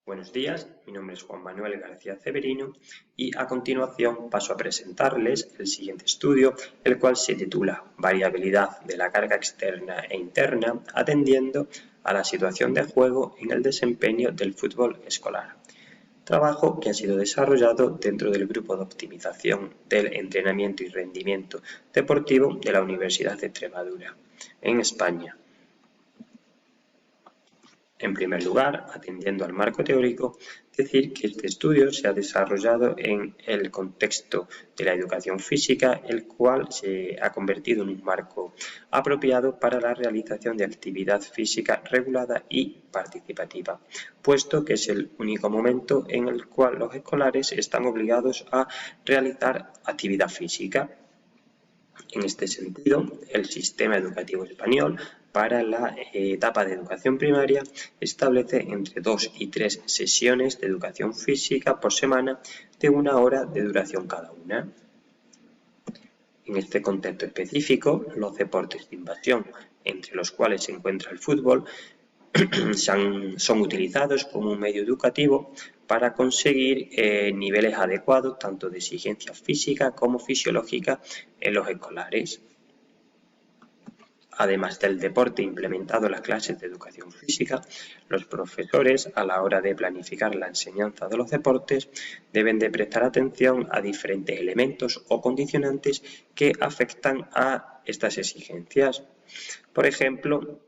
Buenos días, mi nombre es Juan Manuel García Ceverino y a continuación paso a presentarles el siguiente estudio, el cual se titula Variabilidad de la carga externa e interna atendiendo a la situación de juego en el desempeño del fútbol escolar. Trabajo que ha sido desarrollado dentro del Grupo de Optimización del Entrenamiento y Rendimiento Deportivo de la Universidad de Extremadura, en España. En primer lugar, atendiendo al marco teórico, decir que este estudio se ha desarrollado en el contexto de la educación física, el cual se ha convertido en un marco apropiado para la realización de actividad física regulada y participativa, puesto que es el único momento en el cual los escolares están obligados a realizar actividad física. En este sentido, el sistema educativo español para la etapa de educación primaria establece entre 2 y 3 sesiones de educación física por semana de 1 hora de duración cada una. En este contexto específico, los deportes de invasión, entre los cuales se encuentra el fútbol, son utilizados como un medio educativo para conseguir niveles adecuados tanto de exigencia física como fisiológica en los escolares. Además del deporte implementado en las clases de educación física, los profesores, a la hora de planificar la enseñanza de los deportes, deben de prestar atención a diferentes elementos o condicionantes que afectan a estas exigencias. Por ejemplo,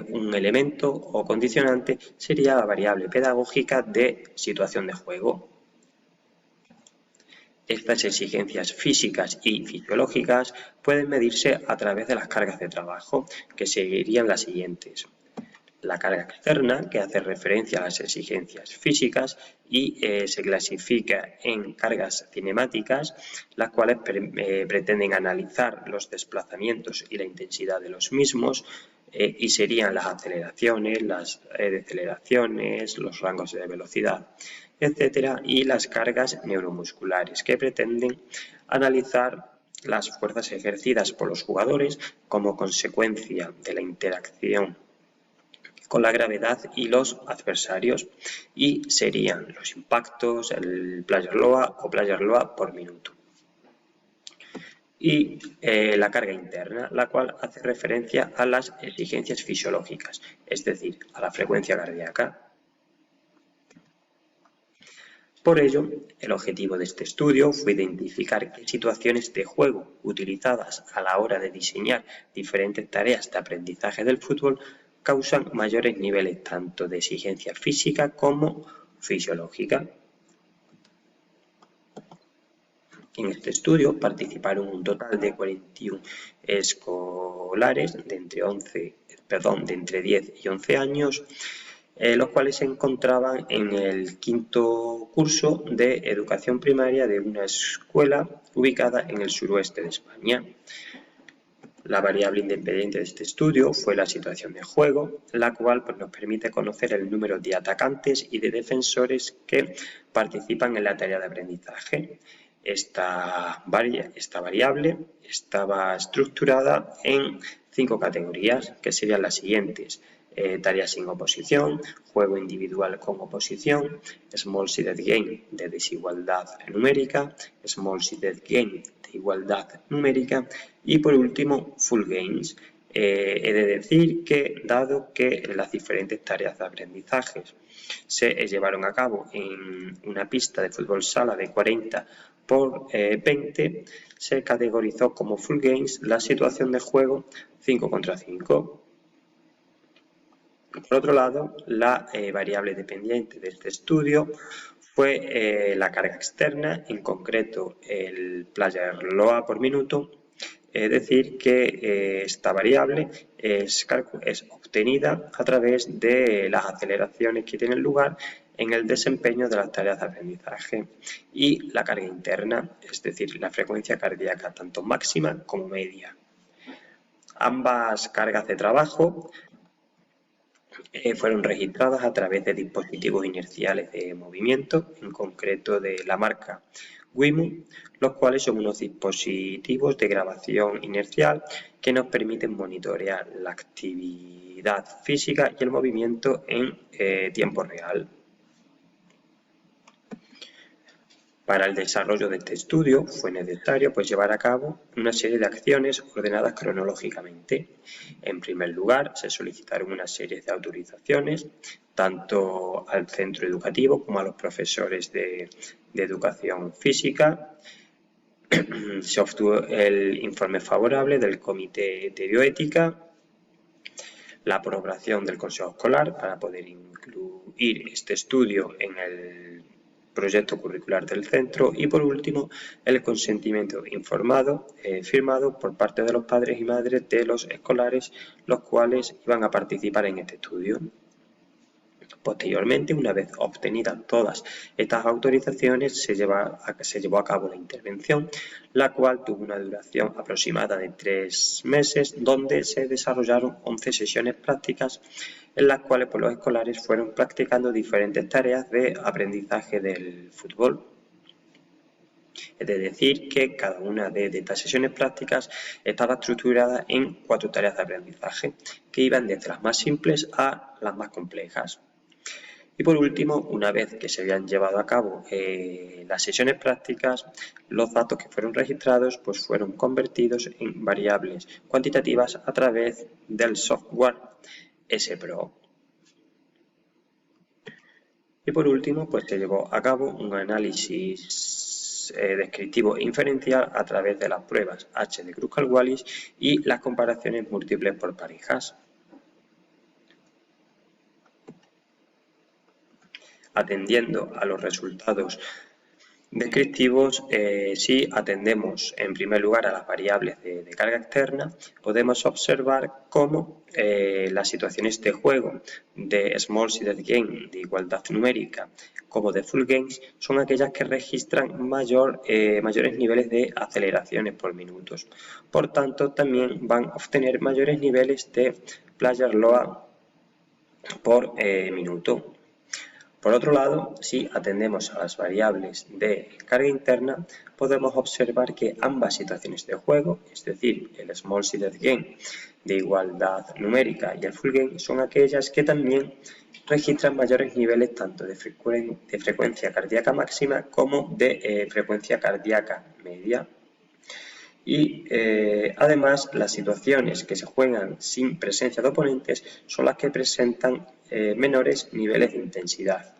un elemento o condicionante sería la variable pedagógica de situación de juego. Estas exigencias físicas y fisiológicas pueden medirse a través de las cargas de trabajo, que serían las siguientes. La carga externa, que hace referencia a las exigencias físicas y se clasifica en cargas cinemáticas, las cuales pretenden analizar los desplazamientos y la intensidad de los mismos, y serían las aceleraciones, las deceleraciones, los rangos de velocidad, etcétera, y las cargas neuromusculares, que pretenden analizar las fuerzas ejercidas por los jugadores como consecuencia de la interacción con la gravedad y los adversarios, y serían los impactos, el player load o player load por minuto. Y la carga interna, la cual hace referencia a las exigencias fisiológicas, es decir, a la frecuencia cardíaca. Por ello, el objetivo de este estudio fue identificar qué situaciones de juego utilizadas a la hora de diseñar diferentes tareas de aprendizaje del fútbol causan mayores niveles tanto de exigencia física como fisiológica. En este estudio participaron un total de 41 escolares de entre 10 y 11 años, los cuales se encontraban en el quinto curso de educación primaria de una escuela ubicada en el suroeste de España. La variable independiente de este estudio fue la situación de juego, la cual nos permite conocer el número de atacantes y de defensores que participan en la tarea de aprendizaje. Esta variable estaba estructurada en 5 categorías, que serían las siguientes: tareas sin oposición, juego individual con oposición, small seeded game de desigualdad numérica, small seeded game de igualdad numérica y por último full games. He de decir que, dado que las diferentes tareas de aprendizaje se llevaron a cabo en una pista de fútbol sala de 40 por 20, se categorizó como full games la situación de juego 5 contra 5. Por otro lado, la variable dependiente de este estudio fue la carga externa, en concreto el player load por minuto. Es decir, que esta variable es obtenida a través de las aceleraciones que tienen lugar en el desempeño de las tareas de aprendizaje, y la carga interna, es decir, la frecuencia cardíaca tanto máxima como media. Ambas cargas de trabajo fueron registradas a través de dispositivos inerciales de movimiento, en concreto de la marca Waymo, los cuales son unos dispositivos de grabación inercial que nos permiten monitorear la actividad actividad física y el movimiento en tiempo real. Para el desarrollo de este estudio fue necesario llevar a cabo una serie de acciones ordenadas cronológicamente. En primer lugar, se solicitaron una serie de autorizaciones tanto al centro educativo como a los profesores de educación física. Se obtuvo el informe favorable del Comité de Bioética, la aprobación del Consejo Escolar para poder incluir este estudio en el proyecto curricular del centro y, por último, el consentimiento informado firmado por parte de los padres y madres de los escolares, los cuales iban a participar en este estudio. Posteriormente, una vez obtenidas todas estas autorizaciones, se llevó a cabo la intervención, la cual tuvo una duración aproximada de 3 meses, donde se desarrollaron 11 sesiones prácticas en las cuales los escolares fueron practicando diferentes tareas de aprendizaje del fútbol. Es decir, que cada una de estas sesiones prácticas estaba estructurada en 4 tareas de aprendizaje, que iban desde las más simples a las más complejas. Y por último, una vez que se habían llevado a cabo las sesiones prácticas, los datos que fueron registrados fueron convertidos en variables cuantitativas a través del software SPRO. Y por último, se llevó a cabo un análisis descriptivo e inferencial a través de las pruebas H de Kruskal-Wallis y las comparaciones múltiples por parejas. Atendiendo a los resultados descriptivos, si atendemos en primer lugar a las variables de carga externa, podemos observar cómo las situaciones de juego de Small Seeded Gain de igualdad numérica como de Full Gains son aquellas que registran mayores niveles de aceleraciones por minutos. Por tanto, también van a obtener mayores niveles de Player Load por minuto. Por otro lado, si atendemos a las variables de carga interna, podemos observar que ambas situaciones de juego, es decir, el Small Seeded Gain de igualdad numérica y el Full Gain, son aquellas que también registran mayores niveles tanto de frecuencia cardíaca máxima como de frecuencia cardíaca media. Y además, las situaciones que se juegan sin presencia de oponentes son las que presentan menores niveles de intensidad.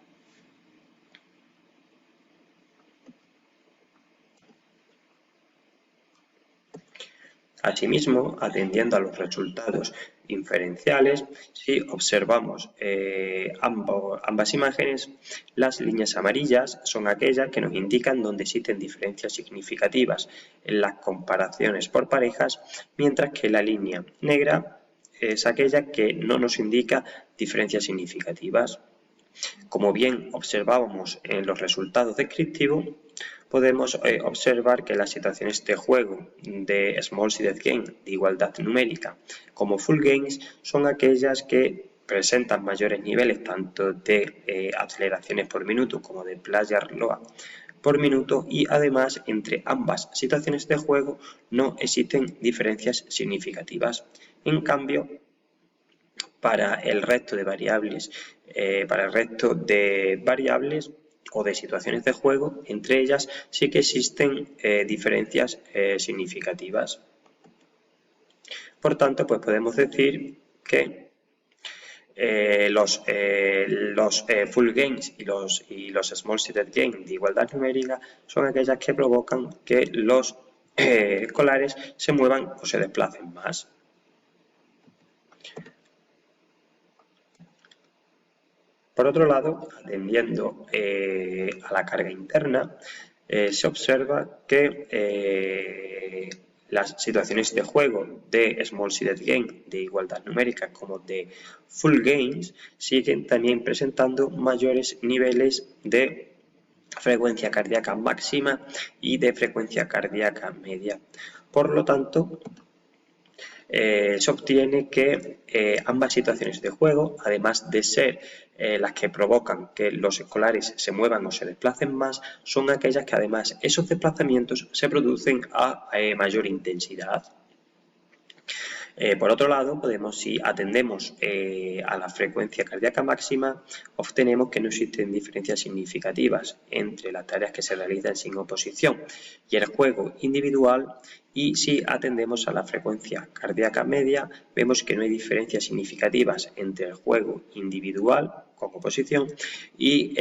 Asimismo, atendiendo a los resultados inferenciales, si observamos ambas imágenes, las líneas amarillas son aquellas que nos indican dónde existen diferencias significativas en las comparaciones por parejas, mientras que la línea negra es aquella que no nos indica diferencias significativas. Como bien observábamos en los resultados descriptivos, podemos observar que las situaciones de juego de Small Seeded Gain de igualdad numérica como Full Gains son aquellas que presentan mayores niveles tanto de aceleraciones por minuto como de Player Load por minuto, y además entre ambas situaciones de juego no existen diferencias significativas. En cambio, para el resto de variables, o de situaciones de juego, entre ellas sí que existen diferencias significativas. Por tanto, podemos decir que los Full Gains y los Small Seeded Gain de igualdad numérica son aquellas que provocan que los escolares se muevan o se desplacen más. Por otro lado, atendiendo a la carga interna, se observa que las situaciones de juego de Small Seeded Gain de igualdad numérica como de Full Gains siguen también presentando mayores niveles de frecuencia cardíaca máxima y de frecuencia cardíaca media. Por lo tanto, se obtiene que ambas situaciones de juego, además de ser las que provocan que los escolares se muevan o se desplacen más, son aquellas que además esos desplazamientos se producen a mayor intensidad. Por otro lado, si atendemos a la frecuencia cardíaca máxima, obtenemos que no existen diferencias significativas entre las tareas que se realizan sin oposición y el juego individual, y si atendemos a la frecuencia cardíaca media, vemos que no hay diferencias significativas entre el juego individual con oposición y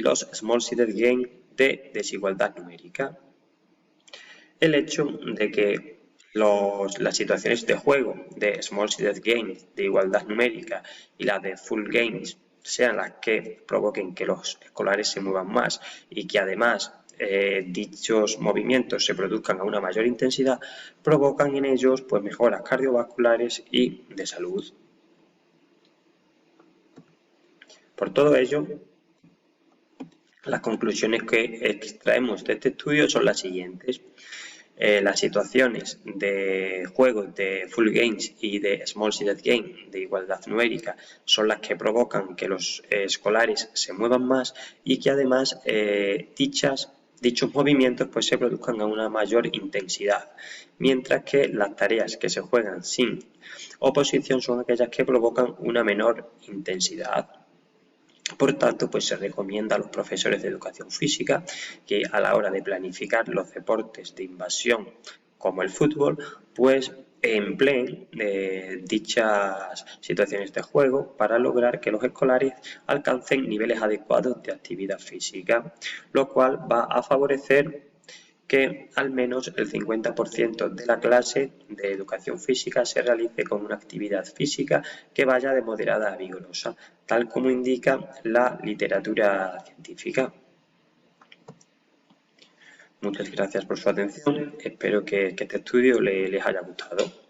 los small-sided game de desigualdad numérica. El hecho de que las situaciones de juego de small-sided games de igualdad numérica y las de full games sean las que provoquen que los escolares se muevan más y que además dichos movimientos se produzcan a una mayor intensidad, provocan en ellos pues mejoras cardiovasculares y de salud. Por todo ello, las conclusiones que extraemos de este estudio son las siguientes. Las situaciones de juegos de full games y de small-sided game de igualdad numérica son las que provocan que los escolares se muevan más y que además dichos movimientos pues se produzcan a una mayor intensidad, mientras que las tareas que se juegan sin oposición son aquellas que provocan una menor intensidad. Por tanto, pues se recomienda a los profesores de educación física que a la hora de planificar los deportes de invasión como el fútbol, pues empleen dichas situaciones de juego para lograr que los escolares alcancen niveles adecuados de actividad física, lo cual va a favorecer que al menos el 50% de la clase de educación física se realice con una actividad física que vaya de moderada a vigorosa, tal como indica la literatura científica. Muchas gracias por su atención, espero que este estudio les haya gustado.